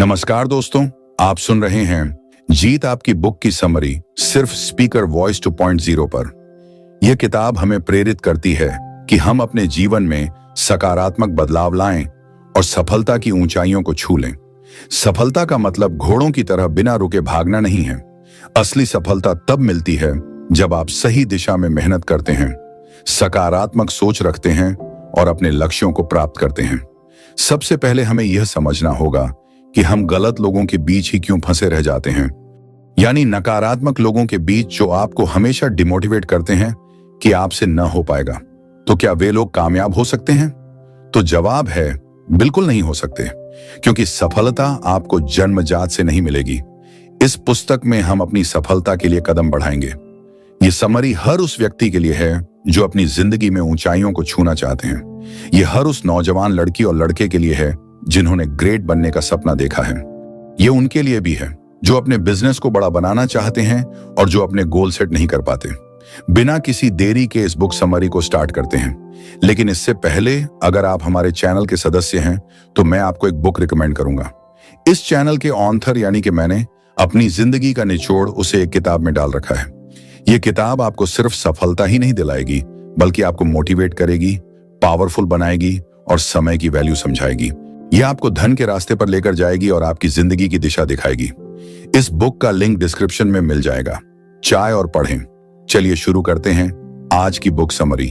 नमस्कार दोस्तों, आप सुन रहे हैं जीत आपकी बुक की समरी सिर्फ स्पीकर वॉइस 2.0 पर। यह किताब हमें प्रेरित करती है कि हम अपने जीवन में सकारात्मक बदलाव लाएं और सफलता की ऊंचाइयों को छू लें। सफलता का मतलब घोड़ों की तरह बिना रुके भागना नहीं है। असली सफलता तब मिलती है जब आप सही दिशा में मेहनत करते हैं, सकारात्मक सोच रखते हैं और अपने लक्ष्यों को प्राप्त करते हैं। सबसे पहले हमें यह समझना होगा कि हम गलत लोगों के बीच ही क्यों फंसे रह जाते हैं, यानी नकारात्मक लोगों के बीच जो आपको हमेशा डिमोटिवेट करते हैं कि आपसे न हो पाएगा। तो क्या वे लोग कामयाब हो सकते हैं? तो जवाब है बिल्कुल नहीं हो सकते, क्योंकि सफलता आपको जन्मजात से नहीं मिलेगी। इस पुस्तक में हम अपनी सफलता के लिए कदम बढ़ाएंगे। ये समरी हर उस व्यक्ति के लिए है जो अपनी जिंदगी में ऊंचाइयों को छूना चाहते हैं। ये हर उस नौजवान लड़की और लड़के के लिए है जिन्होंने ग्रेट बनने का सपना देखा है। ये उनके लिए भी है जो अपने बिजनेस को बड़ा बनाना चाहते हैं और जो अपने गोल सेट नहीं कर पाते। बिना किसी देरी के इस बुक समरी को स्टार्ट करते हैं। लेकिन इससे पहले अगर आप हमारे चैनल के सदस्य हैं तो मैं आपको एक बुक रिकमेंड करूंगा। इस चैनल के ऑथर यानी कि मैंने अपनी जिंदगी का निचोड़ उसे एक किताब में डाल रखा है। यह किताब आपको सिर्फ सफलता ही नहीं दिलाएगी, बल्कि आपको मोटिवेट करेगी, पावरफुल बनाएगी और समय की वैल्यू समझाएगी। यह आपको धन के रास्ते पर लेकर जाएगी और आपकी जिंदगी की दिशा दिखाएगी। इस बुक का लिंक डिस्क्रिप्शन में मिल जाएगा। चाय और पढ़ें। चलिए शुरू करते हैं आज की book summary,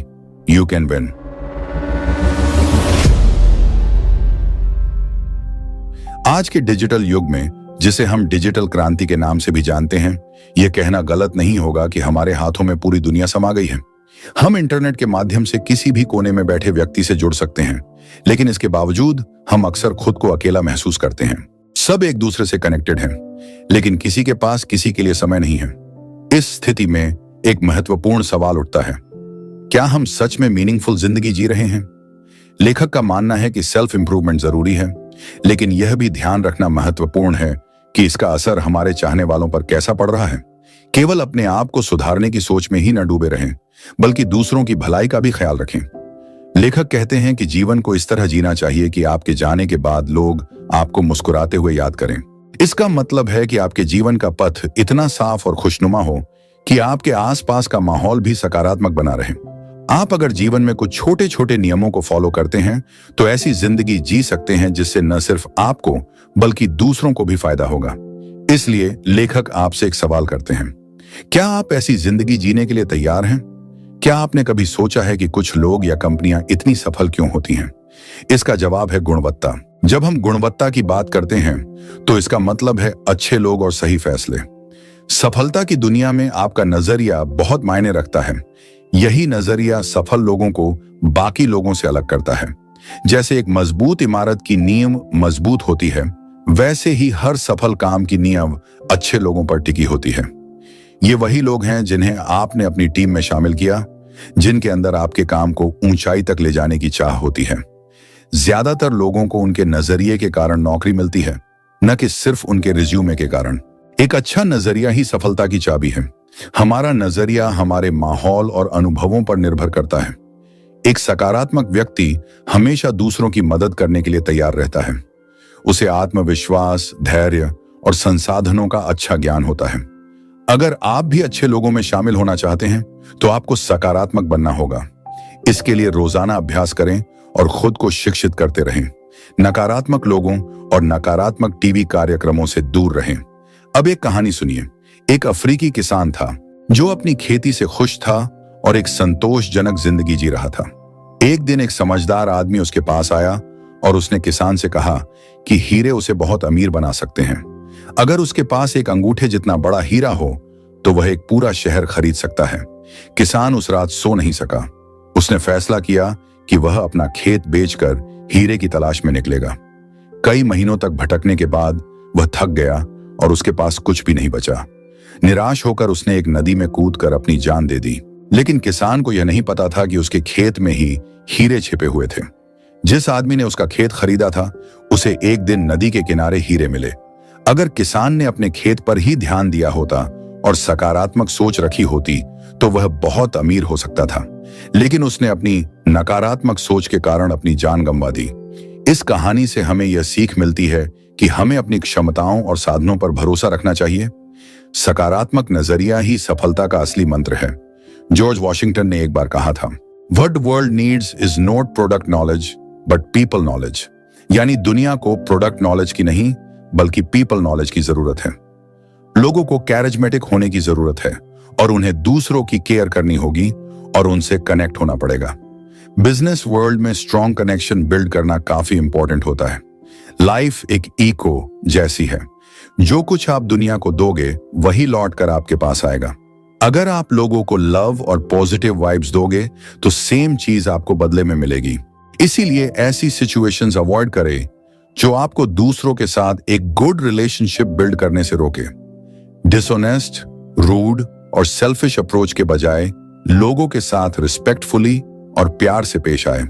you can win. आज के डिजिटल युग में, जिसे हम डिजिटल क्रांति के नाम से भी जानते हैं, यह कहना गलत नहीं होगा कि हमारे हाथों में पूरी दुनिया समा गई है। हम इंटरनेट के माध्यम से किसी भी कोने में बैठे व्यक्ति से जुड़ सकते हैं, लेकिन इसके बावजूद हम अक्सर खुद को अकेला महसूस करते हैं। सब एक दूसरे से कनेक्टेड हैं, लेकिन किसी के पास किसी के लिए समय नहीं है। इस स्थिति में एक महत्वपूर्ण सवाल उठता है, क्या हम सच में मीनिंगफुल जिंदगी जी रहे हैं? लेखक का मानना है कि सेल्फ इंप्रूवमेंट जरूरी है, लेकिन यह भी ध्यान रखना महत्वपूर्ण है कि इसका असर हमारे चाहने वालों पर कैसा पड़ रहा है। केवल अपने आप को सुधारने की सोच में ही न डूबे रहें, बल्कि दूसरों की भलाई का भी ख्याल रखें। लेखक कहते हैं कि जीवन को इस तरह जीना चाहिए कि आपके जाने के बाद लोग आपको मुस्कुराते हुए याद करें। इसका मतलब है कि आपके जीवन का पथ इतना साफ और खुशनुमा हो कि आपके आसपास का माहौल भी सकारात्मक बना रहे। आप अगर जीवन में कुछ छोटे छोटे नियमों को फॉलो करते हैं तो ऐसी जिंदगी जी सकते हैं जिससे न सिर्फ आपको बल्कि दूसरों को भी फायदा होगा। इसलिए लेखक आपसे एक सवाल करते हैं, क्या आप ऐसी जिंदगी जीने के लिए तैयार हैं? क्या आपने कभी सोचा है कि कुछ लोग या कंपनियां इतनी सफल क्यों होती हैं? इसका जवाब है गुणवत्ता। जब हम गुणवत्ता की बात करते हैं तो इसका मतलब है अच्छे लोग और सही फैसले। सफलता की दुनिया में आपका नजरिया बहुत मायने रखता है। यही नजरिया सफल लोगों को बाकी लोगों से अलग करता है। जैसे एक मजबूत इमारत की नींव मजबूत होती है, वैसे ही हर सफल काम की नींव अच्छे लोगों पर टिकी होती है। ये वही लोग हैं जिन्हें आपने अपनी टीम में शामिल किया, जिनके अंदर आपके काम को ऊंचाई तक ले जाने की चाह होती है। ज्यादातर लोगों को उनके नजरिए के कारण नौकरी मिलती है, न कि सिर्फ उनके रिज्यूमे के कारण। एक अच्छा नजरिया ही सफलता की चाबी है। हमारा नजरिया हमारे माहौल और अनुभवों पर निर्भर करता है। एक सकारात्मक व्यक्ति हमेशा दूसरों की मदद करने के लिए तैयार रहता है। उसे आत्मविश्वास, धैर्य और संसाधनों का अच्छा ज्ञान होता है। अगर आप भी अच्छे लोगों में शामिल होना चाहते हैं तो आपको सकारात्मक बनना होगा। इसके लिए रोजाना अभ्यास करें और खुद को शिक्षित करते रहें। नकारात्मक लोगों और नकारात्मक टीवी कार्यक्रमों से दूर रहें। अब एक कहानी सुनिए। एक अफ्रीकी किसान था जो अपनी खेती से खुश था और एक संतोषजनक जिंदगी जी रहा था। एक दिन एक समझदार आदमी उसके पास आया और उसने किसान से कहा कि हीरे उसे बहुत अमीर बना सकते हैं। अगर उसके पास एक अंगूठे जितना बड़ा हीरा हो तो वह एक पूरा शहर खरीद सकता है। किसान उस रात सो नहीं सका। उसने फैसला किया कि वह अपना खेत बेचकर हीरे की तलाश में निकलेगा। कई महीनों तक भटकने के बाद वह थक गया और उसके पास कुछ भी नहीं बचा। निराश होकर उसने एक नदी में कूदकर अपनी जान दे दी। लेकिन किसान को यह नहीं पता था कि उसके खेत में ही हीरे छिपे हुए थे। जिस आदमी ने उसका खेत खरीदा था, उसे एक दिन नदी के किनारे हीरे मिले। अगर किसान ने अपने खेत पर ही ध्यान दिया होता और सकारात्मक सोच रखी होती तो वह बहुत अमीर हो सकता था, लेकिन उसने अपनी नकारात्मक सोच के कारण अपनी जान गंवा दी। इस कहानी से हमें यह सीख मिलती है कि हमें अपनी क्षमताओं और साधनों पर भरोसा रखना चाहिए। सकारात्मक नजरिया ही सफलता का असली मंत्र है। जॉर्ज वॉशिंगटन ने एक बार कहा था, what world needs is not product knowledge but people knowledge. यानी दुनिया को प्रोडक्ट नॉलेज की नहीं बल्कि पीपल नॉलेज की जरूरत है। लोगों को कैरिज्मेटिक होने की जरूरत है और उन्हें दूसरों की केयर करनी होगी और उनसे कनेक्ट होना पड़ेगा। बिजनेस वर्ल्ड में स्ट्रॉन्ग कनेक्शन बिल्ड करना काफी इंपॉर्टेंट होता है। लाइफ एक इको जैसी है, जो कुछ आप दुनिया को दोगे वही लौट कर आपके पास आएगा। अगर आप लोगों को लव और पॉजिटिव वाइब्स दोगे तो सेम चीज आपको बदले में मिलेगी। इसीलिए ऐसी सिचुएशंस अवॉइड करें जो आपको दूसरों के साथ एक गुड रिलेशनशिप बिल्ड करने से रोके। डिसऑनेस्ट, रूड और सेल्फिश अप्रोच के बजाय लोगों के साथ रिस्पेक्टफुली और प्यार से पेश आए।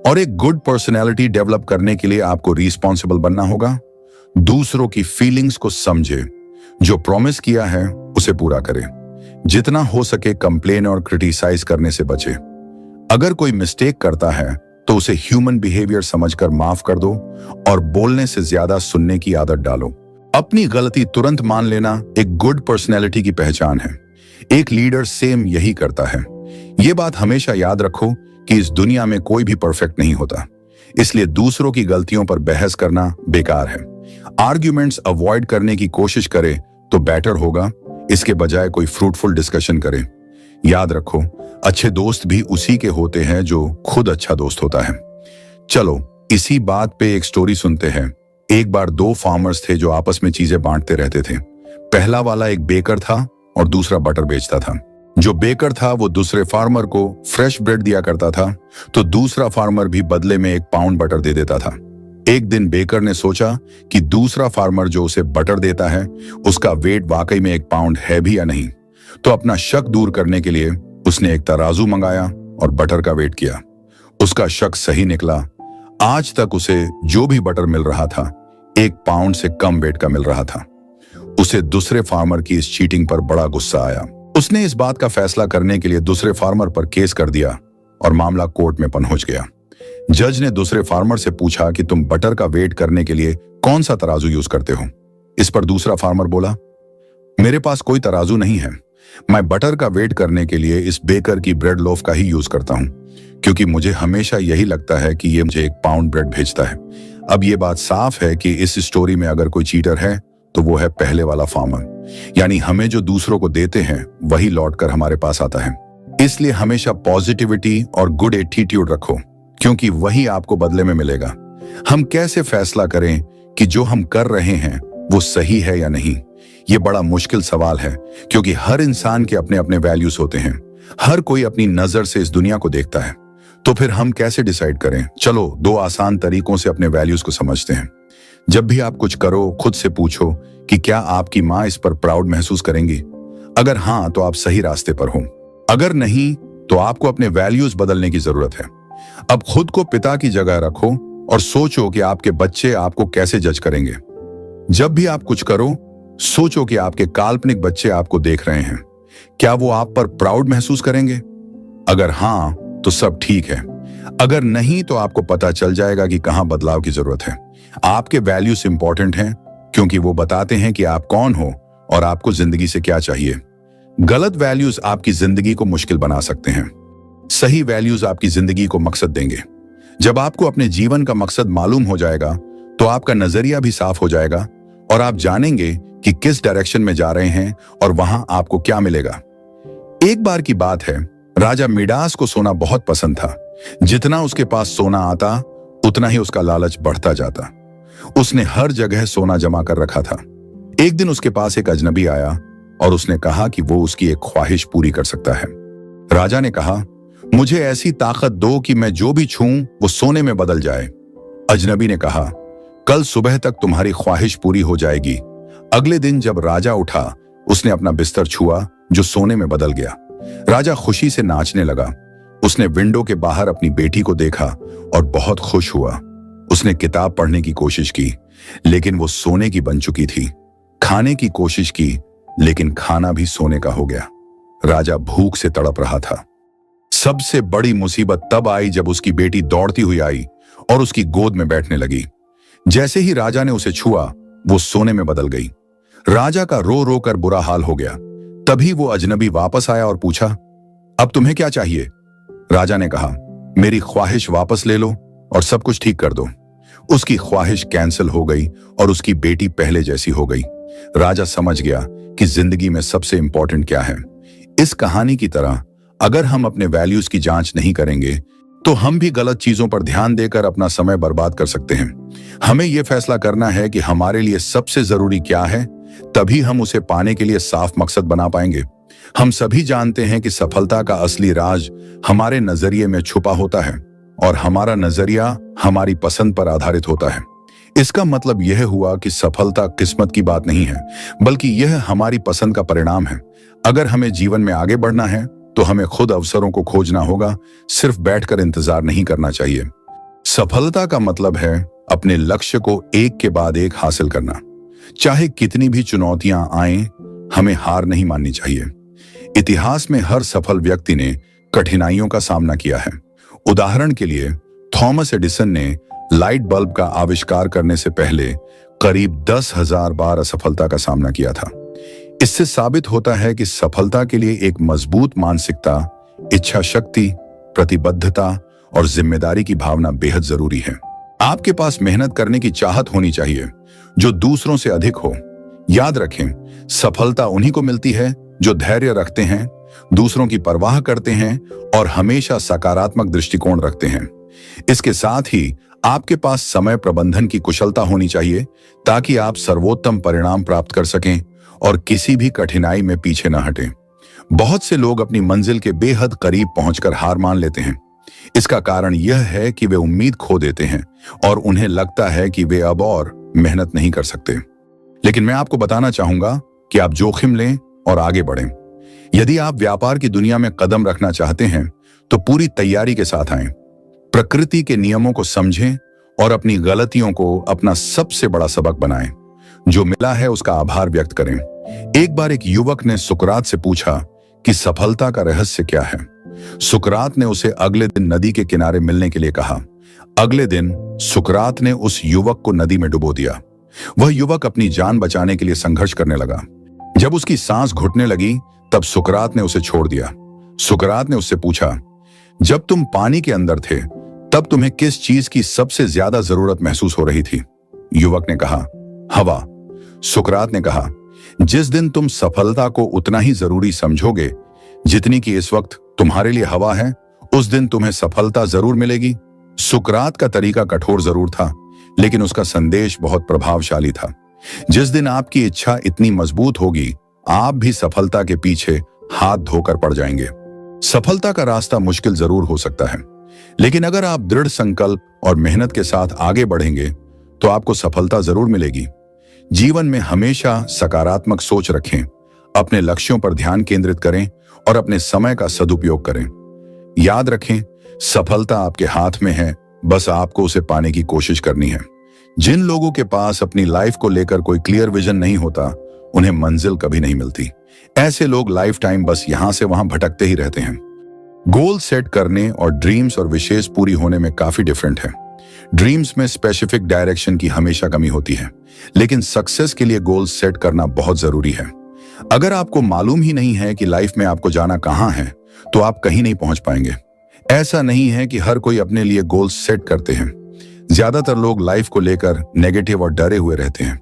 और एक गुड पर्सनैलिटी डेवलप करने के लिए आपको रिस्पॉन्सिबल बनना होगा। दूसरों की फीलिंग्स को समझे, जो प्रॉमिस किया है उसे पूरा करें। जितना हो सके कंप्लेन और क्रिटिसाइज करने से बचे। अगर कोई मिस्टेक करता है तो उसे ह्यूमन बिहेवियर समझकर माफ कर दो और बोलने से ज्यादा सुनने की आदत डालो। अपनी गलती तुरंत मान लेना एक गुड पर्सनैलिटी की पहचान है। एक लीडर सेम यही करता है। यह बात हमेशा याद रखो कि इस दुनिया में कोई भी परफेक्ट नहीं होता, इसलिए दूसरों की गलतियों पर बहस करना बेकार है। आर्ग्यूमेंट्स अवॉइड करने की कोशिश करें तो बेटर होगा, इसके बजाय कोई फ्रूटफुल डिस्कशन करें। याद रखो, अच्छे दोस्त भी उसी के होते हैं जो खुद अच्छा दोस्त होता है। चलो इसी बात पे एक स्टोरी सुनते हैं। एक बार दो फार्मर्स थे जो आपस में चीजें बांटते रहते थे। पहला वाला एक बेकर था और दूसरा बटर बेचता था। जो बेकर था वो दूसरे फार्मर को फ्रेश ब्रेड दिया करता था, तो दूसरा फार्मर भी बदले में 1 पाउंड बटर दे देता था। एक दिन बेकर ने सोचा कि दूसरा फार्मर जो उसे बटर देता है उसका वेट वाकई में 1 पाउंड है भी या नहीं। तो अपना शक दूर करने के लिए उसने एक तराजू मंगाया और बटर का वेट किया। उसका शक सही निकला। आज तक उसे जो भी बटर मिल रहा था 1 पाउंड से कम वेट का मिल रहा था। उसे दूसरे फार्मर की इस चीटिंग पर बड़ा गुस्सा आया। उसने इस बात का फैसला करने के लिए दूसरे फार्मर पर केस कर दिया और मामला कोर्ट में पहुंच गया। जज ने दूसरे फार्मर से पूछा कि तुम बटर का वेट करने के लिए कौन सा तराजू यूज करते हो। इस पर दूसरा फार्मर बोला, मेरे पास कोई तराजू नहीं है, मैं बटर का वेट करने के लिए इस बेकर की ब्रेड लोफ का ही यूज करता हूं, क्योंकि मुझे हमेशा यही लगता है कि ये मुझे 1 पाउंड ब्रेड भेजता है। अब ये बात साफ है कि इस स्टोरी में अगर कोई चीटर है तो वो है पहले वाला फार्मर। यानी हमें जो दूसरों को देते हैं वही लौट कर हमारे पास आता है। इसलिए हमेशा पॉजिटिविटी और गुड एटीट्यूड रखो, क्योंकि वही आपको बदले में मिलेगा। हम कैसे फैसला करें कि जो हम कर रहे हैं वो सही है या नहीं? ये बड़ा मुश्किल सवाल है, क्योंकि हर इंसान के अपने अपने वैल्यूज होते हैं। हर कोई अपनी नजर से इस दुनिया को देखता है। तो फिर हम कैसे डिसाइड करें? चलो 2 आसान तरीकों से अपने वैल्यूज को समझते हैं। जब भी आप कुछ करो, खुद से पूछो कि क्या आपकी माँ इस पर प्राउड महसूस करेंगी? अगर हाँ, तो आप सही रास्ते पर हो। अगर नहीं, तो आपको अपने वैल्यूज बदलने की जरूरत है। अब खुद को पिता की जगह रखो और सोचो कि आपके बच्चे आपको कैसे जज करेंगे। जब भी आप कुछ करो, सोचो कि आपके काल्पनिक बच्चे आपको देख रहे हैं। क्या वो आप पर प्राउड महसूस करेंगे? अगर हाँ, तो सब ठीक है। अगर नहीं, तो आपको पता चल जाएगा कि कहां बदलाव की जरूरत है। आपके वैल्यूज इंपॉर्टेंट हैं, क्योंकि वो बताते हैं कि आप कौन हो और आपको जिंदगी से क्या चाहिए। गलत वैल्यूज आपकी जिंदगी को मुश्किल बना सकते हैं। सही वैल्यूज आपकी जिंदगी को मकसद देंगे। जब आपको अपने जीवन का मकसद मालूम हो जाएगा, तो आपका नजरिया भी साफ हो जाएगा और आप जानेंगे कि किस डायरेक्शन में जा रहे हैं और वहां आपको क्या मिलेगा। एक बार की बात है, राजा मिडास को सोना बहुत पसंद था। जितना उसके पास सोना आता, उतना ही उसका लालच बढ़ता जाता। उसने हर जगह सोना जमा कर रखा था। एक दिन उसके पास एक अजनबी आया और उसने कहा कि वो उसकी एक ख्वाहिश पूरी कर सकता है। राजा ने कहा, मुझे ऐसी ताकत दो कि मैं जो भी छूऊं वो सोने में बदल जाए। अजनबी ने कहा, कल सुबह तक तुम्हारी ख्वाहिश पूरी हो जाएगी। अगले दिन जब राजा उठा, उसने अपना बिस्तर छुआ जो सोने में बदल गया। राजा खुशी से नाचने लगा। उसने विंडो के बाहर अपनी बेटी को देखा और बहुत खुश हुआ। उसने किताब पढ़ने की कोशिश की, लेकिन वो सोने की बन चुकी थी। खाने की कोशिश की, लेकिन खाना भी सोने का हो गया। राजा भूख से तड़प रहा था। सबसे बड़ी मुसीबत तब आई जब उसकी बेटी दौड़ती हुई आई और उसकी गोद में बैठने लगी। जैसे ही राजा ने उसे छुआ, वो सोने में बदल गई। राजा का रो रो कर बुरा हाल हो गया। तभी वो अजनबी वापस आया और पूछा, अब तुम्हें क्या चाहिए? राजा ने कहा, मेरी ख्वाहिश वापस ले लो और सब कुछ ठीक कर दो। उसकी ख्वाहिश कैंसिल हो गई और उसकी बेटी पहले जैसी हो गई। राजा समझ गया कि जिंदगी में सबसे इंपॉर्टेंट क्या है। इस कहानी की तरह अगर हम अपने वैल्यूज की जांच नहीं करेंगे तो हम भी गलत चीजों पर ध्यान देकर अपना समय बर्बाद कर सकते हैं। हमें यह फैसला करना है कि हमारे लिए सबसे जरूरी क्या है, तभी हम उसे पाने के लिए साफ मकसद बना पाएंगे। हम सभी जानते हैं कि सफलता का असली राज हमारे नजरिए में छुपा होता है और हमारा नजरिया हमारी पसंद पर आधारित होता है। इसका मतलब यह हुआ कि सफलता किस्मत की बात नहीं है, बल्कि यह हमारी पसंद का परिणाम है। अगर हमें जीवन में आगे बढ़ना है तो हमें खुद अवसरों को खोजना होगा, सिर्फ बैठकर इंतजार नहीं करना चाहिए। सफलता का मतलब है अपने लक्ष्य को एक के बाद एक हासिल करना। चाहे कितनी भी चुनौतियां आएं, हमें हार नहीं माननी चाहिए। इतिहास में हर सफल व्यक्ति ने कठिनाइयों का सामना किया है। उदाहरण के लिए थॉमस एडिसन ने लाइट बल्ब का आविष्कार करने से पहले करीब 10,000 बार असफलता का सामना किया था। इससे साबित होता है कि सफलता के लिए एक मजबूत मानसिकता, इच्छा शक्ति, प्रतिबद्धता और जिम्मेदारी की भावना बेहद जरूरी है। आपके पास मेहनत करने की चाहत होनी चाहिए जो दूसरों से अधिक हो। याद रखें, सफलता उन्हीं को मिलती है जो धैर्य रखते हैं, दूसरों की परवाह करते हैं और हमेशा सकारात्मक दृष्टिकोण रखते हैं। इसके साथ ही आपके पास समय प्रबंधन की कुशलता होनी चाहिए ताकि आप सर्वोत्तम परिणाम प्राप्त कर सकें और किसी भी कठिनाई में पीछे न हटें। बहुत से लोग अपनी मंजिल के बेहद करीब पहुंचकर हार मान लेते हैं। इसका कारण यह है कि वे उम्मीद खो देते हैं और उन्हें लगता है कि वे अब और मेहनत नहीं कर सकते। लेकिन मैं आपको बताना चाहूंगा कि आप जोखिम लें और आगे बढ़ें। यदि आप व्यापार की दुनिया में कदम रखना चाहते हैं तो पूरी तैयारी के साथ आएं। प्रकृति के नियमों को समझें और अपनी गलतियों को अपना सबसे बड़ा सबक बनाएं। जो मिला है उसका आभार व्यक्त करें। एक बार एक युवक ने सुकरात से पूछा कि सफलता का रहस्य क्या है। सुकरात ने उसे अगले दिन नदी के किनारे मिलने के लिए कहा। अगले दिन सुकरात ने उस युवक को नदी में डुबो दिया। वह युवक अपनी जान बचाने के लिए संघर्ष करने लगा। जब उसकी सांस घुटने लगी तब सुकरात ने उसे छोड़ दिया। सुकरात ने उससे पूछा, जब तुम पानी के अंदर थे तब तुम्हें किस चीज की सबसे ज्यादा जरूरत महसूस हो रही थी? युवक ने कहा, हवा। सुकरात ने कहा, जिस दिन तुम सफलता को उतना ही जरूरी समझोगे जितनी कि इस वक्त तुम्हारे लिए हवा है, उस दिन तुम्हें सफलता जरूर मिलेगी। सुकरात का तरीका कठोर जरूर था, लेकिन उसका संदेश बहुत प्रभावशाली था। जिस दिन आपकी इच्छा इतनी मजबूत होगी, आप भी सफलता के पीछे हाथ धोकर पड़ जाएंगे। सफलता का रास्ता मुश्किल जरूर हो सकता है, लेकिन अगर आप दृढ़ संकल्प और मेहनत के साथ आगे बढ़ेंगे तो आपको सफलता जरूर मिलेगी। जीवन में हमेशा सकारात्मक सोच रखें, अपने लक्ष्यों पर ध्यान केंद्रित करें और अपने समय का सदुपयोग करें। याद रखें, सफलता आपके हाथ में है, बस आपको उसे पाने की कोशिश करनी है। जिन लोगों के पास अपनी लाइफ को लेकर कोई क्लियर विजन नहीं होता, उन्हें मंजिल कभी नहीं मिलती। ऐसे लोग लाइफ टाइम बस यहां से वहां भटकते ही रहते हैं। गोल सेट करने और ड्रीम्स और विशेष पूरी होने में काफी डिफरेंट है। ड्रीम्स में स्पेसिफिक डायरेक्शन की हमेशा कमी होती है, लेकिन सक्सेस के लिए गोल सेट करना बहुत जरूरी है। अगर आपको मालूम ही नहीं है कि लाइफ में आपको जाना कहां है, तो आप कहीं नहीं पहुंच पाएंगे। ऐसा नहीं है कि हर कोई अपने लिए गोल सेट करते हैं। ज्यादातर लोग लाइफ को लेकर नेगेटिव और डरे हुए रहते हैं।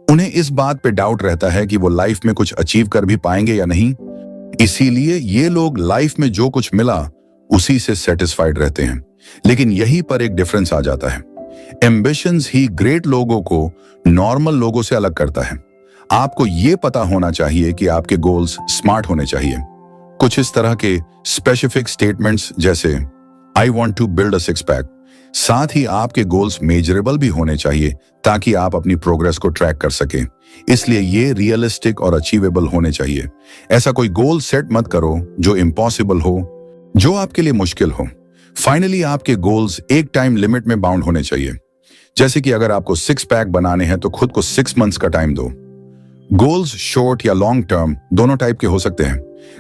उन्हें इस बात पे डाउट रहता है कि वो लाइफ में कुछ अचीव कर भी पाएंगे या नहीं। इसीलिए ये लोग लाइफ में जो कुछ मिला उसी से सेटिस्फाइड रहते हैं। लेकिन यहीं पर एक डिफरेंस आ जाता है। एम्बिशंस ही ग्रेट लोगों को नॉर्मल लोगों से अलग करता है। आपको ये पता होना चाहिए कि आपके गोल्स स्मार्ट होने चाहिए। कुछ इस तरह के स्पेसिफिक स्टेटमेंट्स जैसे I want to build a six pack. साथ ही आपके गोल्स मेजरेबल भी होने चाहिए ताकि आप अपनी प्रोग्रेस को ट्रैक कर सकें। इसलिए ये रियलिस्टिक और अचीवेबल होने चाहिए। ऐसा कोई गोल सेट मत करो जो इम्पॉसिबल हो, जो आपके लिए मुश्किल हो। फाइनली आपके गोल्स एक टाइम लिमिट में बाउंड होने चाहिए। जैसे कि अगर आपको 6 पैक बनाने हैं तो खुद को 6 मंथ्स का टाइम दो। गोल्स शॉर्ट या लॉन्ग टर्म दोनों टाइप के हो सकते हैं।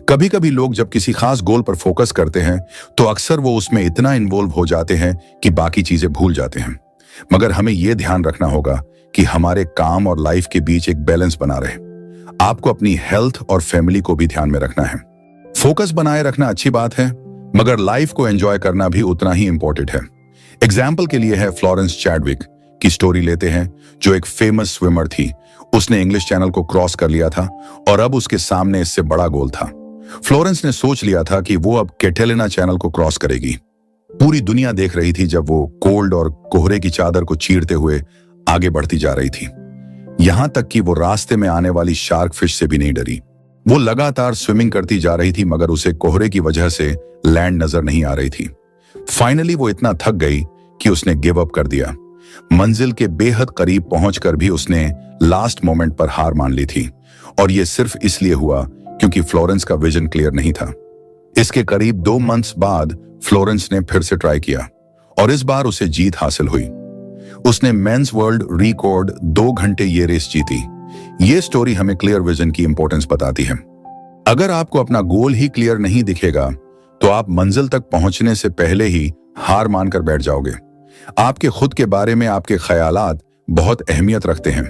कभी कभी लोग जब किसी खास गोल पर फोकस करते हैं तो अक्सर वो उसमें इतना इन्वॉल्व हो जाते हैं कि बाकी चीजें भूल जाते हैं। मगर हमें यह ध्यान रखना होगा कि हमारे काम और लाइफ के बीच एक बैलेंस बना रहे। आपको अपनी हेल्थ और फैमिली को भी ध्यान में रखना है। फोकस बनाए रखना अच्छी बात है, मगर लाइफ को एंजॉय करना भी उतना ही इंपॉर्टेंट है। एग्जाम्पल के लिए है फ्लोरेंस चैडविक की स्टोरी लेते हैं, जो एक फेमस स्विमर थी। उसने इंग्लिश चैनल को क्रॉस कर लिया था और अब उसके सामने इससे बड़ा गोल था। फ्लोरेंस ने सोच लिया था कि वो अब कैटेलिना चैनल को क्रॉस करेगी। पूरी दुनिया देख रही थी जब वो कोल्ड और कोहरे की चादर को चीरते हुए आगे बढ़ती जा रही थी। यहां तक कि वो रास्ते में आने वाली शार्क फिश से भी नहीं डरी। वो लगातार स्विमिंग करती जा रही थी, मगर उसे कोहरे की वजह से लैंड नजर नहीं आ रही थी। फाइनली वो इतना थक गई कि उसने गिव अप कर दिया। मंजिल के बेहद करीब पहुंचकर भी उसने लास्ट मोमेंट पर हार मान ली थी, और ये सिर्फ इसलिए हुआ क्योंकि फ्लोरेंस का विजन क्लियर नहीं था। इसके करीब 2 मंथ्स बाद फ्लोरेंस ने फिर से ट्राई किया और इस बार उसे जीत हासिल हुई। उसने मेंस वर्ल्ड रिकॉर्ड 2 घंटे ये रेस जीती। ये स्टोरी हमें क्लियर विजन की इंपॉर्टेंस बताती है। अगर आपको अपना गोल ही क्लियर नहीं दिखेगा तो आप मंजिल तक पहुंचने से पहले ही हार मानकर बैठ जाओगे। आपके खुद के बारे में आपके ख्यालात बहुत अहमियत रखते हैं।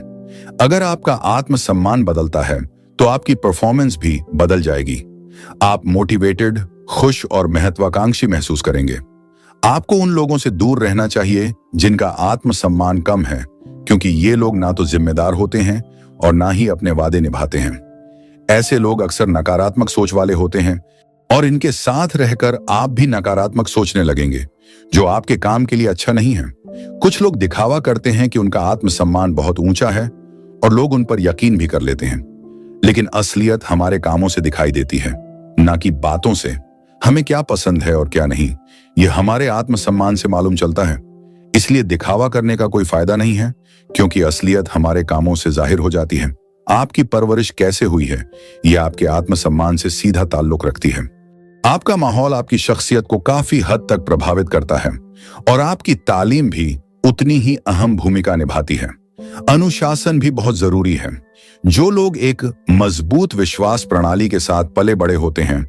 अगर आपका आत्मसम्मान बदलता है तो आपकी परफॉर्मेंस भी बदल जाएगी। आप मोटिवेटेड, खुश और महत्वाकांक्षी महसूस करेंगे। आपको उन लोगों से दूर रहना चाहिए जिनका आत्मसम्मान कम है, क्योंकि ये लोग ना तो जिम्मेदार होते हैं और ना ही अपने वादे निभाते हैं। ऐसे लोग अक्सर नकारात्मक सोच वाले होते हैं और इनके साथ रहकर आप भी नकारात्मक सोचने लगेंगे, जो आपके काम के लिए अच्छा नहीं है। कुछ लोग दिखावा करते हैं कि उनका आत्मसम्मान बहुत ऊंचा है और लोग उन पर यकीन भी कर लेते हैं, लेकिन असलियत हमारे कामों से दिखाई देती है, ना कि बातों से। हमें क्या पसंद है और क्या नहीं, यह हमारे आत्मसम्मान से मालूम चलता है। इसलिए दिखावा करने का कोई फायदा नहीं है, क्योंकि असलियत हमारे कामों से जाहिर हो जाती है। आपकी परवरिश कैसे हुई है, यह आपके आत्मसम्मान से सीधा ताल्लुक रखती है। आपका माहौल आपकी शख्सियत को काफी हद तक प्रभावित करता है और आपकी तालीम भी उतनी ही अहम भूमिका निभाती है। अनुशासन भी बहुत जरूरी है। जो लोग एक मजबूत विश्वास प्रणाली के साथ पले बड़े होते हैं,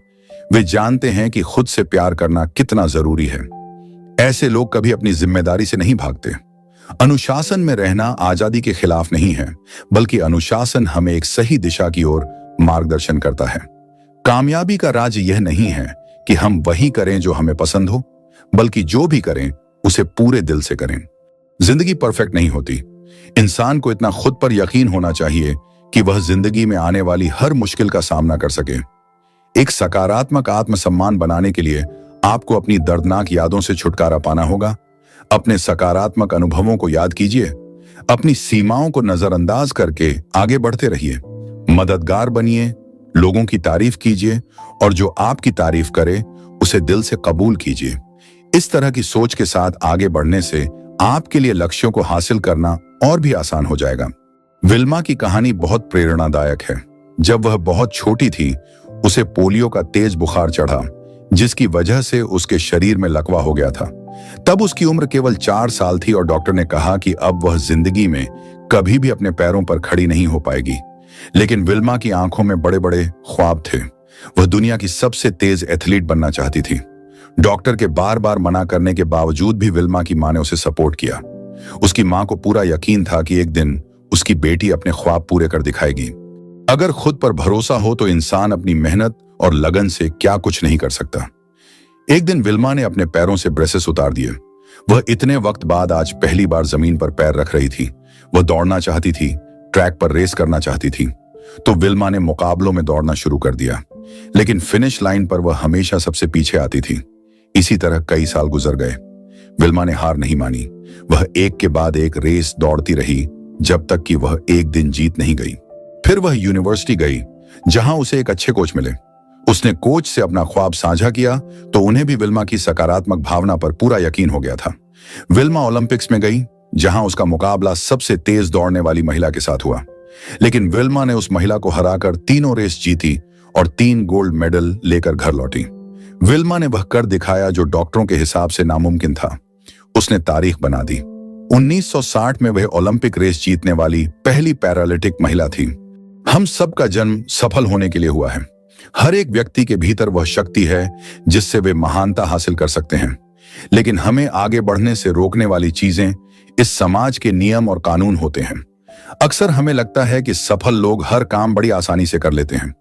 वे जानते हैं कि खुद से प्यार करना कितना जरूरी है। ऐसे लोग कभी अपनी जिम्मेदारी से नहीं भागते। अनुशासन में रहना आजादी के खिलाफ नहीं है, बल्कि अनुशासन हमें एक सही दिशा की ओर मार्गदर्शन करता है। कामयाबी का राज यह नहीं है कि हम वही करें जो हमें पसंद हो, बल्कि जो भी करें उसे पूरे दिल से करें। जिंदगी परफेक्ट नहीं होती। इंसान को इतना खुद पर यकीन होना चाहिए कि वह जिंदगी में आने वाली हर मुश्किल का सामना कर सके। एक सकारात्मक आत्मसम्मान बनाने के लिए आपको अपनी दर्दनाक यादों से छुटकारा पाना होगा। अपने सकारात्मक अनुभवों को याद कीजिए, अपनी सीमाओं को नजरअंदाज करके आगे बढ़ते रहिए। मददगार बनिए, लोगों की तारीफ कीजिए और जो आपकी तारीफ करे उसे दिल से कबूल कीजिए। इस तरह की सोच के साथ आगे बढ़ने से आपके लिए लक्ष्यों को हासिल करना और भी आसान हो जाएगा। विल्मा की कहानी बहुत प्रेरणादायक है। जब वह बहुत छोटी थी, उसे पोलियो का तेज बुखार चढ़ा, जिसकी वजह से उसके शरीर में लकवा हो गया था। तब उसकी उम्र केवल 4 साल थी और डॉक्टर ने कहा कि अब वह जिंदगी में कभी भी अपने पैरों पर खड़ी नहीं हो पाएगी। लेकिन विल्मा की आंखों में बड़े बड़े ख्वाब थे। वह दुनिया की सबसे तेज एथलीट बनना चाहती थी। डॉक्टर के बार बार मना करने के बावजूद भी विल्मा की मां ने उसे सपोर्ट किया। उसकी मां को पूरा यकीन था कि एक दिन उसकी बेटी अपने ख्वाब पूरे कर दिखाएगी। अगर खुद पर भरोसा हो तो इंसान अपनी मेहनत और लगन से क्या कुछ नहीं कर सकता। एक दिन विल्मा ने अपने पैरों से ब्रेसेस उतार दिए। वह इतने वक्त बाद आज पहली बार जमीन पर पैर रख रही थी। वह दौड़ना चाहती थी, ट्रैक पर रेस करना चाहती थी। तो विल्मा ने मुकाबलों में दौड़ना शुरू कर दिया, लेकिन फिनिश लाइन पर वह हमेशा सबसे पीछे आती थी। इसी तरह कई साल गुजर गए। विल्मा ने हार नहीं मानी। वह एक के बाद एक रेस दौड़ती रही, जब तक कि वह एक दिन जीत नहीं गई। फिर वह यूनिवर्सिटी गई, जहां उसे एक अच्छे कोच मिले। उसने कोच से अपना ख्वाब साझा किया तो उन्हें भी विल्मा की सकारात्मक भावना पर पूरा यकीन हो गया था। विल्मा ओलंपिक्स में गई, जहां उसका मुकाबला सबसे तेज दौड़ने वाली महिला के साथ हुआ। लेकिन विल्मा ने उस महिला को हराकर तीनों रेस जीती और 3 गोल्ड मेडल लेकर घर लौटी। विल्मा ने वह कर दिखाया जो डॉक्टरों के हिसाब से नामुमकिन था। उसने तारीख बना दी। 1960 में वह ओलंपिक रेस जीतने वाली पहली पैरालिटिक महिला थी। हम सबका जन्म सफल होने के लिए हुआ है। हर एक व्यक्ति के भीतर वह शक्ति है जिससे वे महानता हासिल कर सकते हैं। लेकिन हमें आगे बढ़ने से रोकने वाली चीजें इस समाज के नियम और कानून होते हैं। अक्सर हमें लगता है कि सफल लोग हर काम बड़ी आसानी से कर लेते हैं,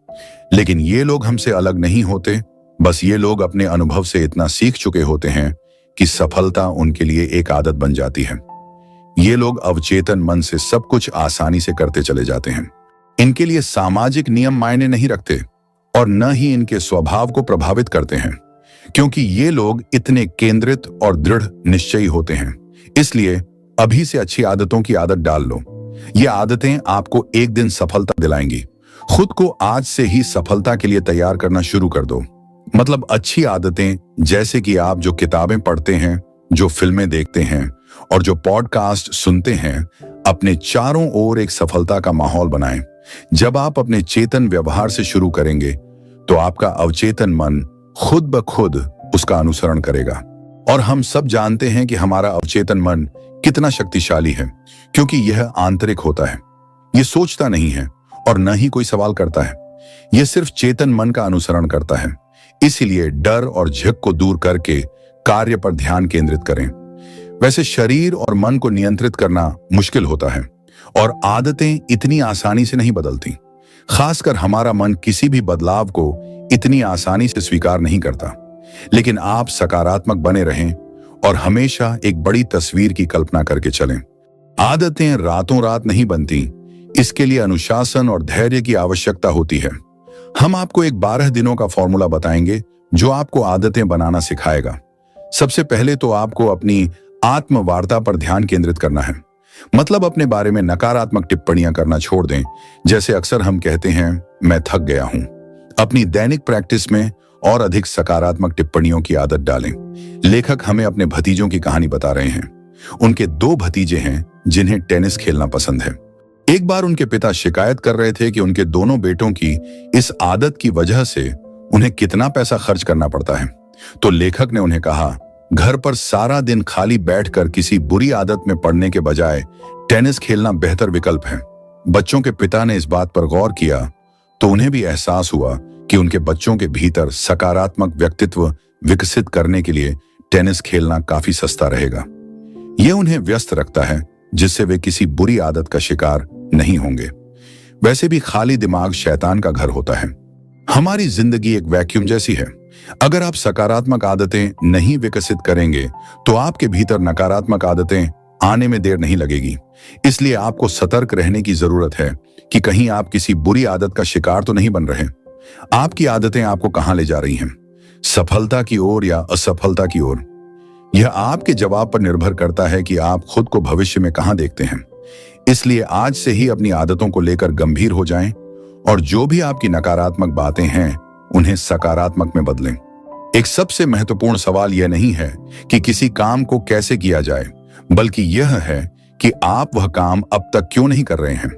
लेकिन ये लोग हमसे अलग नहीं होते। बस ये लोग अपने अनुभव से इतना सीख चुके होते हैं कि सफलता उनके लिए एक आदत बन जाती है। ये लोग अवचेतन मन से सब कुछ आसानी से करते चले जाते हैं। इनके लिए सामाजिक नियम मायने नहीं रखते और न ही इनके स्वभाव को प्रभावित करते हैं, क्योंकि ये लोग इतने केंद्रित और दृढ़ निश्चयी होते हैं। इसलिए अभी से अच्छी आदतों की आदत डाल लो। ये आदतें आपको एक दिन सफलता दिलाएंगी। खुद को आज से ही सफलता के लिए तैयार करना शुरू कर दो। मतलब अच्छी आदतें जैसे कि आप जो किताबें पढ़ते हैं, जो फिल्में देखते हैं और जो पॉडकास्ट सुनते हैं, अपने चारों ओर एक सफलता का माहौल बनाएं। जब आप अपने चेतन व्यवहार से शुरू करेंगे तो आपका अवचेतन मन खुद ब खुद उसका अनुसरण करेगा। और हम सब जानते हैं कि हमारा अवचेतन मन कितना शक्तिशाली है, क्योंकि यह आंतरिक होता है। यह सोचता नहीं है और न ही कोई सवाल करता है। यह सिर्फ चेतन मन का अनुसरण करता है। इसीलिए डर और झिझक को दूर करके कार्य पर ध्यान केंद्रित करें। वैसे शरीर और मन को नियंत्रित करना मुश्किल होता है और आदतें इतनी आसानी से नहीं बदलती। खासकर हमारा मन किसी भी बदलाव को इतनी आसानी से स्वीकार नहीं करता। लेकिन आप सकारात्मक बने रहें और हमेशा एक बड़ी तस्वीर की कल्पना करके चलें। आदतें रातों रात नहीं बनती। इसके लिए अनुशासन और धैर्य की आवश्यकता होती है। हम आपको एक 12 दिनों का फॉर्मूला बताएंगे जो आपको आदतें बनाना सिखाएगा। सबसे पहले तो आपको अपनी आत्मवार्ता पर ध्यान केंद्रित करना है। मतलब अपने बारे में नकारात्मक टिप्पणियां करना छोड़ दें। जैसे अक्सर हम कहते हैं, मैं थक गया हूं। अपनी दैनिक प्रैक्टिस में और अधिक सकारात्मक टिप्पणियों की आदत डालें। लेखक हमें अपने भतीजों की कहानी बता रहे हैं। उनके 2 भतीजे हैं जिन्हें टेनिस खेलना पसंद है। एक बार उनके पिता शिकायत कर रहे थे कि उनके दोनों बेटों की इस आदत की वजह से उन्हें कितना पैसा खर्च करना पड़ता है। तो लेखक ने उन्हें कहा, घर पर सारा दिन खाली बैठकर किसी बुरी आदत में पड़ने के बजाय टेनिस खेलना बेहतर विकल्प है। बच्चों के पिता ने इस बात पर गौर किया तो उन्हें भी एहसास हुआ कि उनके बच्चों के भीतर सकारात्मक व्यक्तित्व विकसित करने के लिए टेनिस खेलना काफी सस्ता रहेगा। यह उन्हें व्यस्त रखता है, जिससे वे किसी बुरी आदत का शिकार नहीं होंगे। वैसे भी खाली दिमाग शैतान का घर होता है। हमारी जिंदगी एक वैक्यूम जैसी है। अगर आप सकारात्मक आदतें नहीं विकसित करेंगे तो आपके भीतर नकारात्मक आदतें आने में देर नहीं लगेगी। इसलिए आपको सतर्क रहने की जरूरत है कि कहीं आप किसी बुरी आदत का शिकार तो नहीं बन रहे। आपकी आदतें आपको कहां ले जा रही हैं, सफलता की ओर या असफलता की ओर? यह आपके जवाब पर निर्भर करता है कि आप खुद को भविष्य में कहां देखते हैं। इसलिए आज से ही अपनी आदतों को लेकर गंभीर हो जाएं और जो भी आपकी नकारात्मक बातें हैं उन्हें सकारात्मक में बदलें। एक सबसे महत्वपूर्ण सवाल यह नहीं है कि किसी काम को कैसे किया जाए, बल्कि यह है कि आप वह काम अब तक क्यों नहीं कर रहे हैं।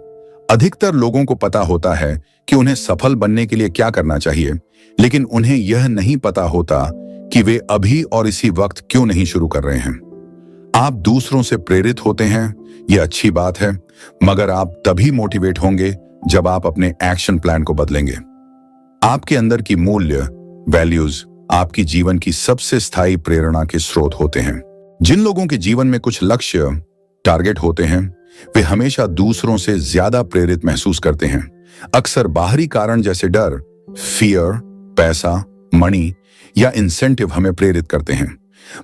अधिकतर लोगों को पता होता है कि उन्हें सफल बनने के लिए क्या करना चाहिए, लेकिन उन्हें यह नहीं पता होता कि वे अभी और इसी वक्त क्यों नहीं शुरू कर रहे हैं। आप दूसरों से प्रेरित होते हैं, यह अच्छी बात है, मगर आप तभी मोटिवेट होंगे जब आप अपने एक्शन प्लान को बदलेंगे। आपके अंदर की मूल्य, वैल्यूज आपकी जीवन की सबसे स्थायी प्रेरणा के स्रोत होते हैं। जिन लोगों के जीवन में कुछ लक्ष्य, टारगेट होते हैं, वे हमेशा दूसरों से ज्यादा प्रेरित महसूस करते हैं। अक्सर बाहरी कारण जैसे डर, फियर, पैसा, मनी या इंसेंटिव हमें प्रेरित करते हैं,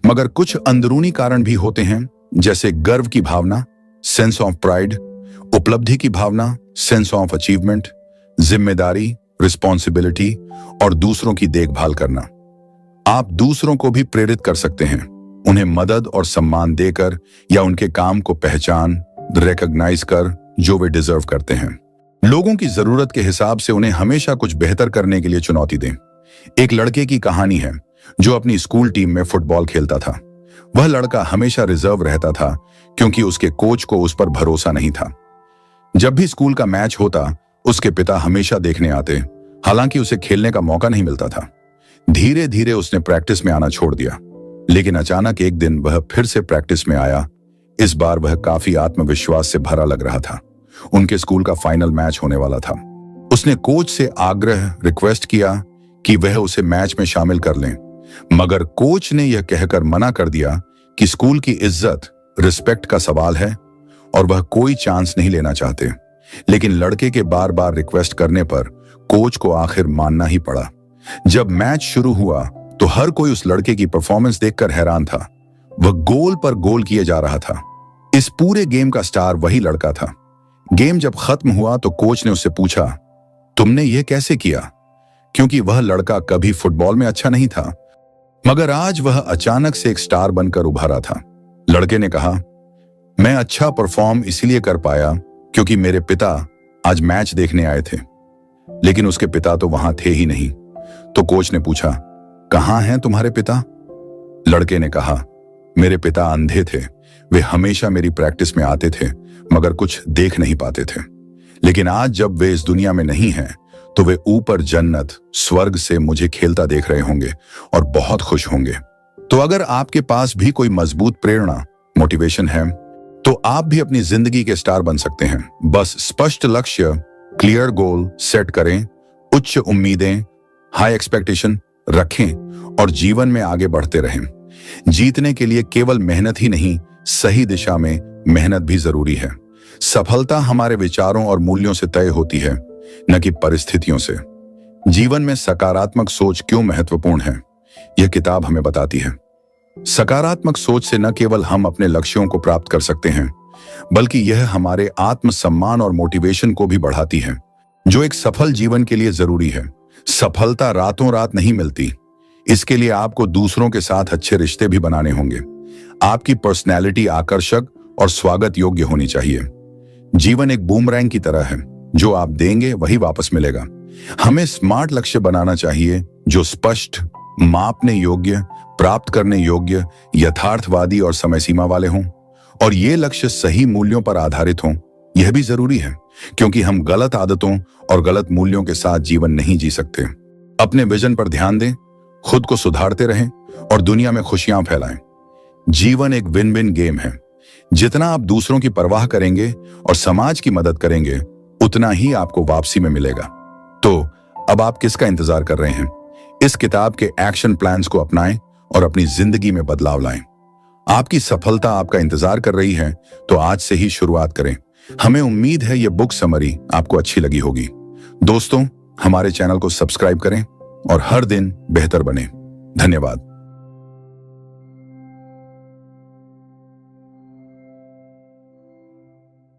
मगर कुछ अंदरूनी कारण भी होते हैं, जैसे गर्व की भावना, सेंस ऑफ प्राइड, उपलब्धि की भावना, सेंस ऑफ अचीवमेंट, जिम्मेदारी, रिस्पॉन्सिबिलिटी और दूसरों की देखभाल करना। आप दूसरों को भी प्रेरित कर सकते हैं, उन्हें मदद और सम्मान देकर या उनके काम को पहचान, रिकॉग्नाइज कर जो वे डिजर्व करते हैं। लोगों की जरूरत के हिसाब से उन्हें हमेशा कुछ बेहतर करने के लिए चुनौती दें। एक लड़के की कहानी है जो अपनी स्कूल टीम में फुटबॉल खेलता था। वह लड़का हमेशा रिजर्व रहता था क्योंकि उसके कोच को उस पर भरोसा नहीं था। जब भी स्कूल का मैच होता, उसके पिता हमेशा देखने आते, हालांकि उसे खेलने का मौका नहीं मिलता था। धीरे धीरे उसने प्रैक्टिस में आना छोड़ दिया, लेकिन अचानक एक दिन वह फिर से प्रैक्टिस में आया। इस बार वह काफी आत्मविश्वास से भरा लग रहा था। उनके स्कूल का फाइनल मैच होने वाला था। उसने कोच से रिक्वेस्ट किया कि वह उसे मैच में शामिल कर लें, मगर कोच ने यह कहकर मना कर दिया कि स्कूल की इज्जत, रिस्पेक्ट का सवाल है और वह कोई चांस नहीं लेना चाहते। लेकिन लड़के के बार बार रिक्वेस्ट करने पर कोच को आखिर मानना ही पड़ा। जब मैच शुरू हुआ तो हर कोई उस लड़के की परफॉर्मेंस देखकर हैरान था। वह गोल पर गोल किए जा रहा था। इस पूरे गेम का स्टार वही लड़का था। गेम जब खत्म हुआ तो कोच ने उससे पूछा, तुमने यह कैसे किया? क्योंकि वह लड़का कभी फुटबॉल में अच्छा नहीं था, मगर आज वह अचानक से एक स्टार बनकर उभरा था। लड़के ने कहा, मैं अच्छा परफॉर्म इसलिए कर पाया क्योंकि मेरे पिता आज मैच देखने आए थे। लेकिन उसके पिता तो वहां थे ही नहीं। तो कोच ने पूछा, कहां हैं तुम्हारे पिता? लड़के ने कहा, मेरे पिता अंधे थे। वे हमेशा मेरी प्रैक्टिस में आते थे मगर कुछ देख नहीं पाते थे। लेकिन आज जब वे इस दुनिया में नहीं हैं तो वे ऊपर जन्नत स्वर्ग से मुझे खेलता देख रहे होंगे और बहुत खुश होंगे। तो अगर आपके पास भी कोई मजबूत प्रेरणा, मोटिवेशन है तो आप भी अपनी जिंदगी के स्टार बन सकते हैं। बस स्पष्ट लक्ष्य, क्लियर गोल सेट करें, उच्च उम्मीदें, हाई एक्सपेक्टेशन रखें और जीवन में आगे बढ़ते रहें। जीतने के लिए केवल मेहनत ही नहीं, सही दिशा में मेहनत भी जरूरी है। सफलता हमारे विचारों और मूल्यों से तय होती है, न कि परिस्थितियों से। जीवन में सकारात्मक सोच क्यों महत्वपूर्ण है, यह किताब हमें बताती है। सकारात्मक सोच से न केवल हम अपने लक्ष्यों को प्राप्त कर सकते हैं, बल्कि यह हमारे आत्मसम्मान और मोटिवेशन को भी बढ़ाती है, जो एक सफल जीवन के लिए जरूरी है। सफलता रातों रात नहीं मिलती। इसके लिए आपको दूसरों के साथ अच्छे रिश्ते भी बनाने होंगे। आपकी पर्सनैलिटी आकर्षक और स्वागत योग्य होनी चाहिए। जीवन एक बूमरैंग की तरह है, जो आप देंगे वही वापस मिलेगा। हमें स्मार्ट लक्ष्य बनाना चाहिए जो स्पष्ट, मापने योग्य, प्राप्त करने योग्य, यथार्थवादी और समय सीमा वाले हों। और ये लक्ष्य सही मूल्यों पर आधारित हों। यह भी जरूरी है क्योंकि हम गलत आदतों और गलत मूल्यों के साथ जीवन नहीं जी सकते। अपने विजन पर ध्यान दें, खुद को सुधारते रहें और दुनिया में खुशियां फैलाएं। जीवन एक विन विन गेम है। जितना आप दूसरों की परवाह करेंगे और समाज की मदद करेंगे, उतना ही आपको वापसी में मिलेगा। तो अब आप किसका इंतजार कर रहे हैं? इस किताब के एक्शन प्लान्स को अपनाएं और अपनी जिंदगी में बदलाव लाएं। आपकी सफलता आपका इंतजार कर रही है, तो आज से ही शुरुआत करें। हमें उम्मीद है यह बुक समरी आपको अच्छी लगी होगी। दोस्तों, हमारे चैनल को सब्सक्राइब करें और हर दिन बेहतर बने। धन्यवाद।